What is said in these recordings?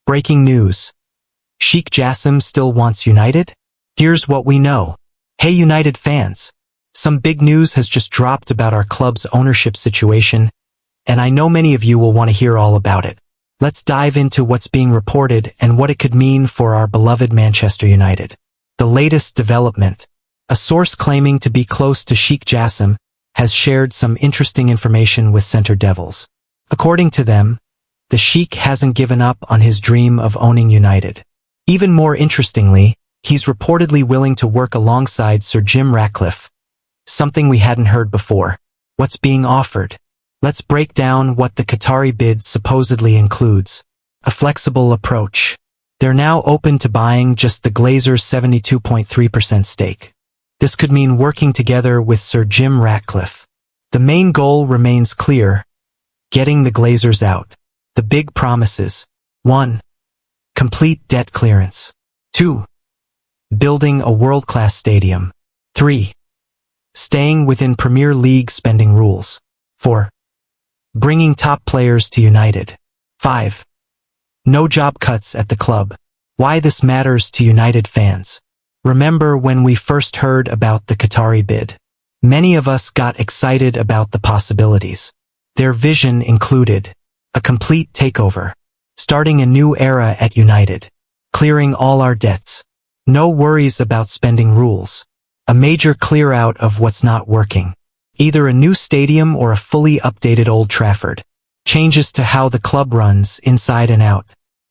Breaking news. Sheikh Jassim still wants United? Here's what we know. Hey United fans. Some big news has just dropped about our club's ownership situation, and I know many of you will want to hear all about it. Let's dive into what's being reported and what it could mean for our beloved Manchester United. The latest development. A source claiming to be close to Sheikh Jassim has shared some interesting information with Centre Devils. According to them, the Sheikh hasn't given up on his dream of owning United. Even more interestingly, he's reportedly willing to work alongside Sir Jim Ratcliffe, something we hadn't heard before. What's being offered? Let's break down what the Qatari bid supposedly includes. A flexible approach. They're now open to buying just the Glazers' 72.3% stake. This could mean working together with Sir Jim Ratcliffe. The main goal remains clear: getting the Glazers out. The big promises. 1. Complete debt clearance. 2. Building a world-class stadium. 3. Staying within Premier League spending rules. 4. Bringing top players to United. 5. No job cuts at the club. Why this matters to United fans. Remember when we first heard about the Qatari bid? Many of us got excited about the possibilities. Their vision included a complete takeover, starting a new era at United, clearing all our debts, no worries about spending rules, a major clear out of what's not working, either a new stadium or a fully updated Old Trafford, changes to how the club runs inside and out,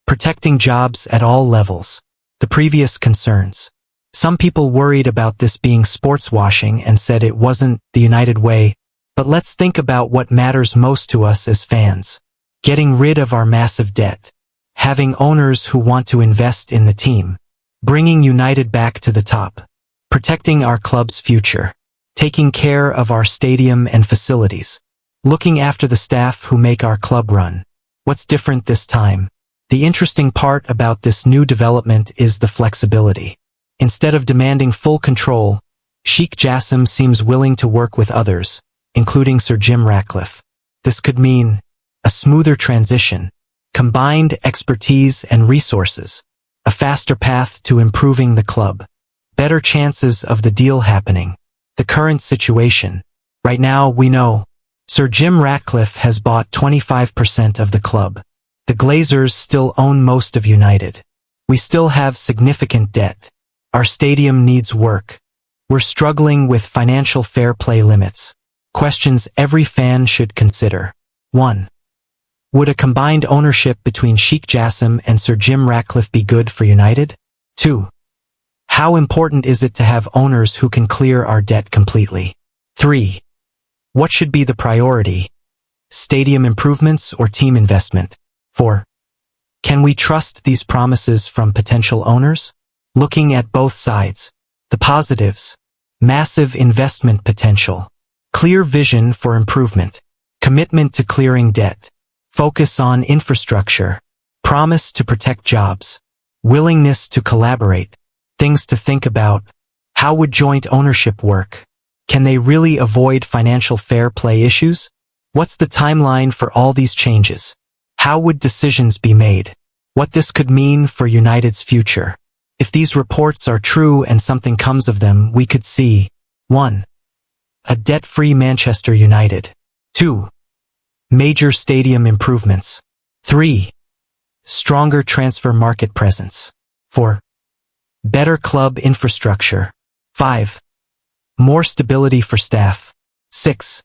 protecting jobs at all levels. The previous concerns. Some people worried about this being sports washing and said it wasn't the United way, but let's think about what matters most to us as fans. Getting rid of our massive debt, having owners who want to invest in the team, bringing United back to the top, protecting our club's future, taking care of our stadium and facilities, looking after the staff who make our club run. What's different this time? The interesting part about this new development is the flexibility. Instead of demanding full control, Sheikh Jassim seems willing to work with others, including Sir Jim Ratcliffe. This could mean a smoother transition, combined expertise and resources, a faster path to improving the club, better chances of the deal happening. The current situation. Right now we know Sir Jim Ratcliffe has bought 25% of the club. The Glazers still own most of United. We still have significant debt. Our stadium needs work. We're struggling with financial fair play limits. Questions every fan should consider. 1. Would a combined ownership between Sheikh Jassim and Sir Jim Ratcliffe be good for United? 2. How important is it to have owners who can clear our debt completely? 3. What should be the priority? Stadium improvements or team investment? 4. Can we trust these promises from potential owners? Looking at both sides. The positives. Massive investment potential. Clear vision for improvement. Commitment to clearing debt. Focus on infrastructure. Promise to protect jobs. Willingness to collaborate. Things to think about. How would joint ownership work? Can they really avoid financial fair play issues? What's the timeline for all these changes? How would decisions be made? What this could mean for United's future? If these reports are true and something comes of them, we could see 1. A debt-free Manchester United. 2. Major stadium improvements. 3. Stronger transfer market presence. 4. Better club infrastructure. 5. More stability for staff. 6.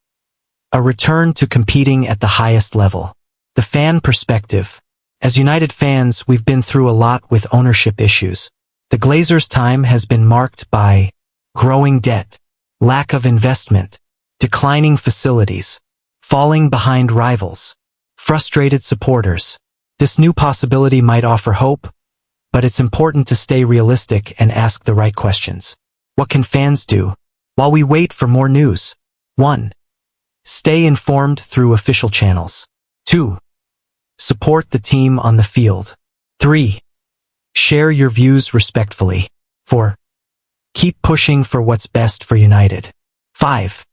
A return to competing at the highest level. The fan perspective. As United fans, we've been through a lot with ownership issues. The Glazers' time has been marked by growing debt, lack of investment, declining facilities, falling behind rivals, frustrated supporters. This new possibility might offer hope, but it's important to stay realistic and ask the right questions. What can fans do while we wait for more news? 1. Stay informed through official channels. 2. Support the team on the field. 3. Share your views respectfully. 4. Keep pushing for what's best for United. 5.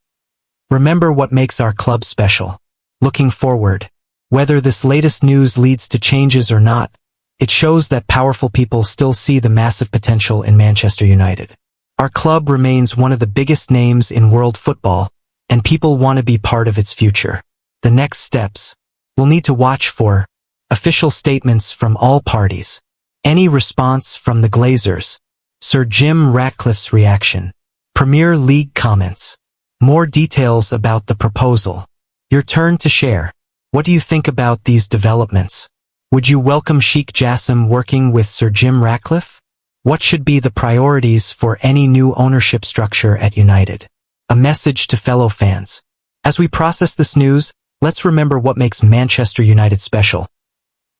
Remember what makes our club special. Looking forward, whether this latest news leads to changes or not, It shows that powerful people still see the massive potential in Manchester United. Our club remains one of the biggest names in world football, and people want to be part of its future. The next steps. We'll need to watch for official statements from all parties. Any response from the Glazers. Sir Jim Ratcliffe's reaction. Premier League comments. More details about the proposal. Your turn to share. What do you think about these developments? Would you welcome Sheikh Jassim working with Sir Jim Ratcliffe? What should be the priorities for any new ownership structure at United? A message to fellow fans. As we process this news, let's remember what makes Manchester United special.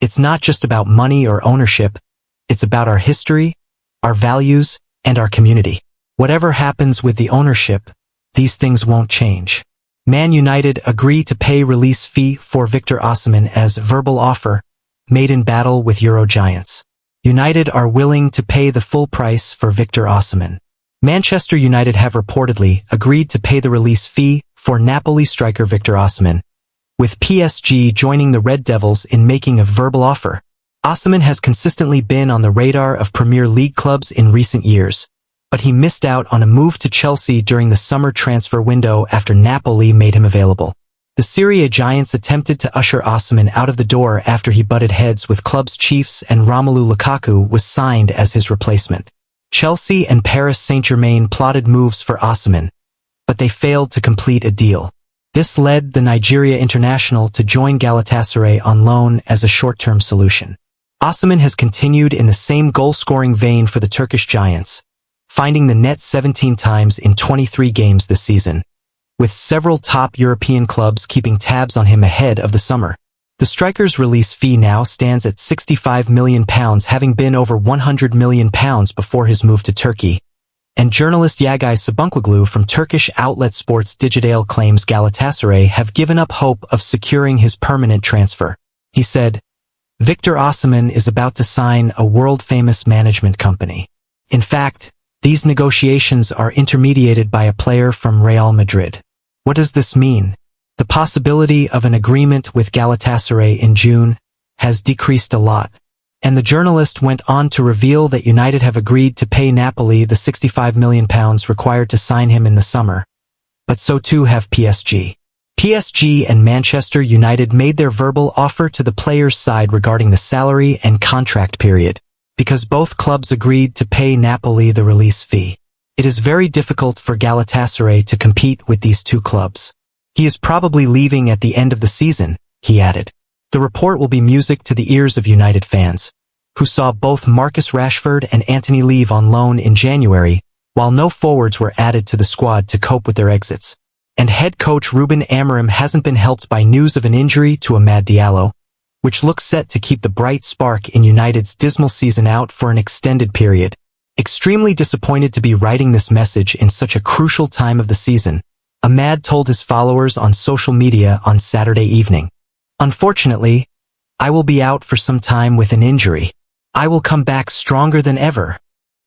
It's not just about money or ownership, it's about our history, our values, and our community. Whatever happens with the ownership, these things won't change. Man United agree to pay release fee for Victor Osimhen as verbal offer, made in battle with Euro giants. United are willing to pay the full price for Victor Osimhen. Manchester United have reportedly agreed to pay the release fee for Napoli striker Victor Osimhen, with PSG joining the Red Devils in making a verbal offer. Osimhen has consistently been on the radar of Premier League clubs in recent years, but he missed out on a move to Chelsea during the summer transfer window after Napoli made him available. The Serie A giants attempted to usher Osimhen out of the door after he butted heads with club's chiefs and Romelu Lukaku was signed as his replacement. Chelsea and Paris Saint-Germain plotted moves for Osimhen, but they failed to complete a deal. This led the Nigeria international to join Galatasaray on loan as a short-term solution. Osimhen has continued in the same goal-scoring vein for the Turkish giants, finding the net 17 times in 23 games this season, with several top European clubs keeping tabs on him ahead of the summer. The striker's release fee now stands at £65 million, having been over £100 million before his move to Turkey. And journalist Yagay Sabunkoglu from Turkish outlet Sports Digital claims Galatasaray have given up hope of securing his permanent transfer. He said, Victor Osimhen is about to sign a world-famous management company. In fact, these negotiations are intermediated by a player from Real Madrid. What does this mean? The possibility of an agreement with Galatasaray in June has decreased a lot, and the journalist went on to reveal that United have agreed to pay Napoli the £65 million required to sign him in the summer. But so too have PSG. PSG and Manchester United made their verbal offer to the player's side regarding the salary and contract period, because both clubs agreed to pay Napoli the release fee. It is very difficult for Galatasaray to compete with these two clubs. He is probably leaving at the end of the season, he added. The report will be music to the ears of United fans, who saw both Marcus Rashford and Antony leave on loan in January, while no forwards were added to the squad to cope with their exits. And head coach Ruben Amorim hasn't been helped by news of an injury to Amad Diallo, which looks set to keep the bright spark in United's dismal season out for an extended period. Extremely disappointed to be writing this message in such a crucial time of the season, Amad told his followers on social media on Saturday evening. Unfortunately, I will be out for some time with an injury. I will come back stronger than ever.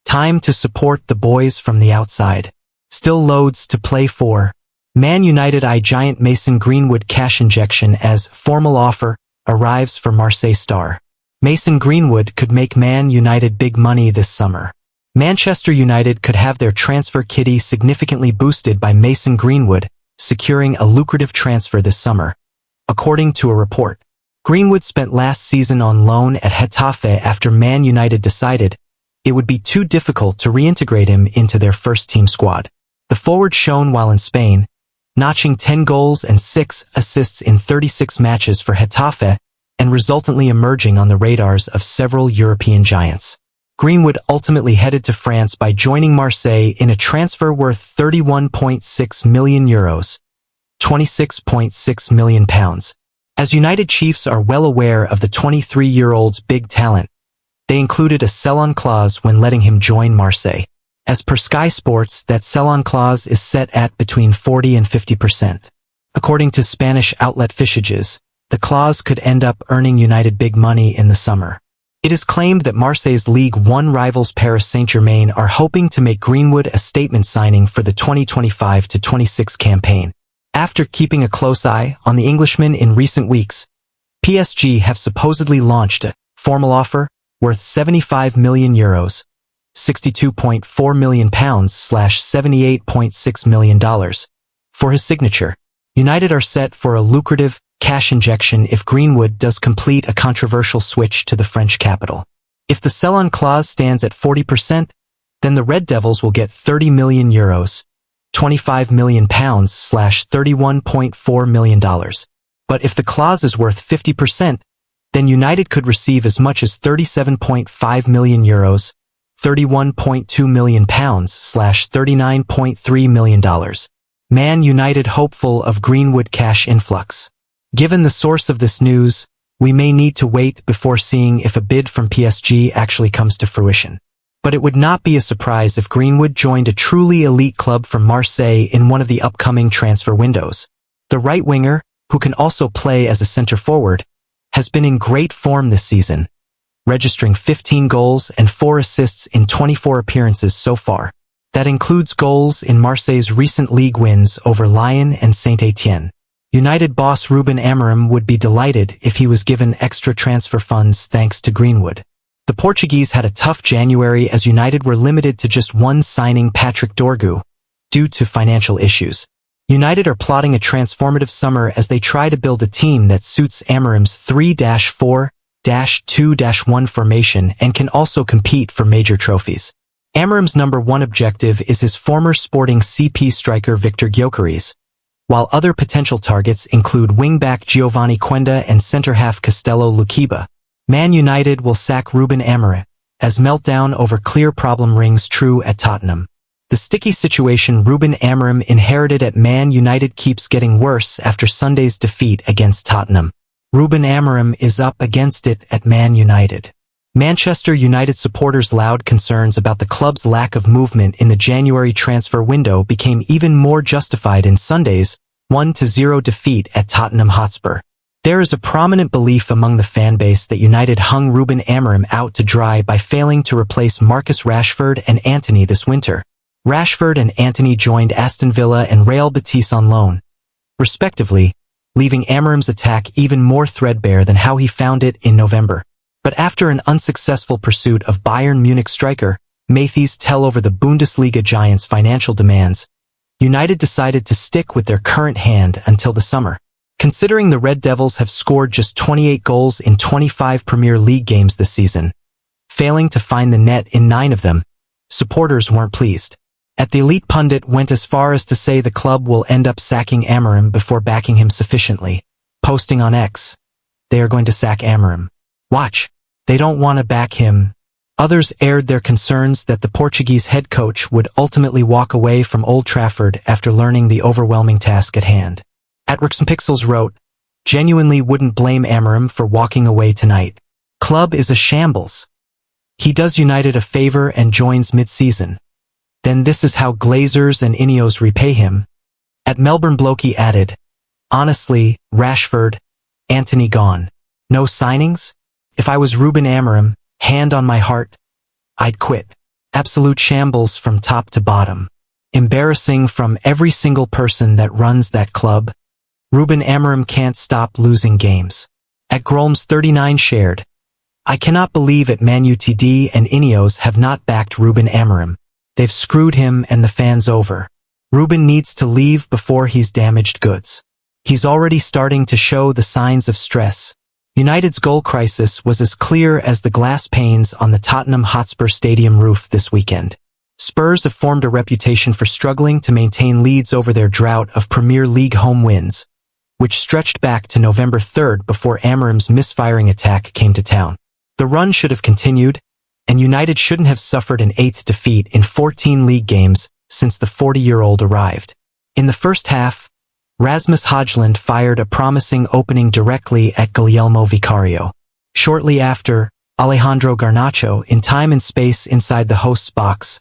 Time to support the boys from the outside. Still loads to play for. Man United giant Mason Greenwood cash injection as formal offer arrives for Marseille star. Mason Greenwood could make Man United big money this summer. Manchester United could have their transfer kitty significantly boosted by Mason Greenwood, securing a lucrative transfer this summer. According to a report, Greenwood spent last season on loan at Getafe after Man United decided it would be too difficult to reintegrate him into their first-team squad. The forward shone while in Spain, notching 10 goals and 6 assists in 36 matches for Getafe, and resultantly emerging on the radars of several European giants. Greenwood ultimately headed to France by joining Marseille in a transfer worth €31.6 million, £26.6 million. As United Chiefs are well aware of the 23-year-old's big talent, they included a sell-on clause when letting him join Marseille. As per Sky Sports, that sell-on clause is set at between 40 and 50%. According to Spanish outlet Fichajes, the clause could end up earning United big money in the summer. It is claimed that Marseille's Ligue 1 rivals Paris Saint-Germain are hoping to make Greenwood a statement signing for the 2025-26 campaign. After keeping a close eye on the Englishman in recent weeks, PSG have supposedly launched a formal offer worth €75 million, £62.4 million slash $78.6 million, for his signature. United are set for a lucrative cash injection if Greenwood does complete a controversial switch to the French capital. If the sell-on clause stands at 40%, then the Red Devils will get €30 million, £25 million slash $31.4 million. But if the clause is worth 50%, then United could receive as much as €37.5 million, £31.2 million slash $39.3 million. Man United hopeful of Greenwood cash influx. Given the source of this news, we may need to wait before seeing if a bid from PSG actually comes to fruition. But it would not be a surprise if Greenwood joined a truly elite club from Marseille in one of the upcoming transfer windows. The right winger, who can also play as a center forward, has been in great form this season, registering 15 goals and 4 assists in 24 appearances so far. That includes goals in Marseille's recent league wins over Lyon and Saint-Étienne. United boss Ruben Amorim would be delighted if he was given extra transfer funds thanks to Greenwood. The Portuguese had a tough January as United were limited to just one signing, Patrick Dorgu, due to financial issues. United are plotting a transformative summer as they try to build a team that suits Amorim's 3-4-2-1 formation and can also compete for major trophies. Amorim's number one objective is his former Sporting CP striker Victor Gyökeres, while other potential targets include wingback Giovanni Quenda and centre-half Castello Luquiba. Man United will sack Ruben Amorim, as meltdown over clear problem rings true at Tottenham. The sticky situation Ruben Amorim inherited at Man United keeps getting worse after Sunday's defeat against Tottenham. Ruben Amorim is up against it at Man United. Manchester United supporters' loud concerns about the club's lack of movement in the January transfer window became even more justified in Sunday's 1-0 defeat at Tottenham Hotspur. There is a prominent belief among the fanbase that United hung Ruben Amorim out to dry by failing to replace Marcus Rashford and Antony this winter. Rashford and Antony joined Aston Villa and Real Betis on loan, respectively, leaving Amorim's attack even more threadbare than how he found it in November. But after an unsuccessful pursuit of Bayern Munich striker Mathys Tel over the Bundesliga giants' financial demands, United decided to stick with their current hand until the summer. Considering the Red Devils have scored just 28 goals in 25 Premier League games this season, failing to find the net in 9 of them, supporters weren't pleased. At the elite pundit went as far as to say the club will end up sacking Amorim before backing him sufficiently, posting on X, "They are going to sack Amorim. Watch, they don't want to back him." Others aired their concerns that the Portuguese head coach would ultimately walk away from Old Trafford after learning the overwhelming task at hand. At Pixels wrote, "Genuinely wouldn't blame Amorim for walking away tonight. Club is a shambles. He does United a favor and joins mid-season. Then this is how Glazers and Ineos repay him." At Melbourne Blokey added, "Honestly, Rashford, Antony gone. No signings? If I was Ruben Amorim, hand on my heart, I'd quit. Absolute shambles from top to bottom. Embarrassing from every single person that runs that club. Ruben Amorim can't stop losing games." At Grolms39 shared, "I cannot believe it Man Utd and Ineos have not backed Ruben Amorim. They've screwed him and the fans over. Ruben needs to leave before he's damaged goods. He's already starting to show the signs of stress." United's goal crisis was as clear as the glass panes on the Tottenham Hotspur Stadium roof this weekend. Spurs have formed a reputation for struggling to maintain leads over their drought of Premier League home wins, which stretched back to November 3rd before Amorim's misfiring attack came to town. The run should have continued, and United shouldn't have suffered an 8th defeat in 14 league games since the 40-year-old arrived. In the first half, Rasmus Højlund fired a promising opening directly at Guillermo Vicario. Shortly after, Alejandro Garnacho, in time and space inside the host's box,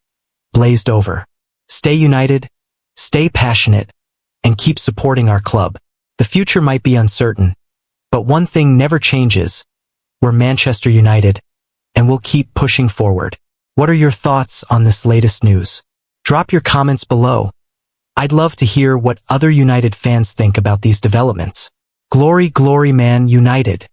blazed over. Stay united, stay passionate, and keep supporting our club. The future might be uncertain, but one thing never changes. We're Manchester United, and we'll keep pushing forward. What are your thoughts on this latest news? Drop your comments below. I'd love to hear what other United fans think about these developments. Glory, glory Man United!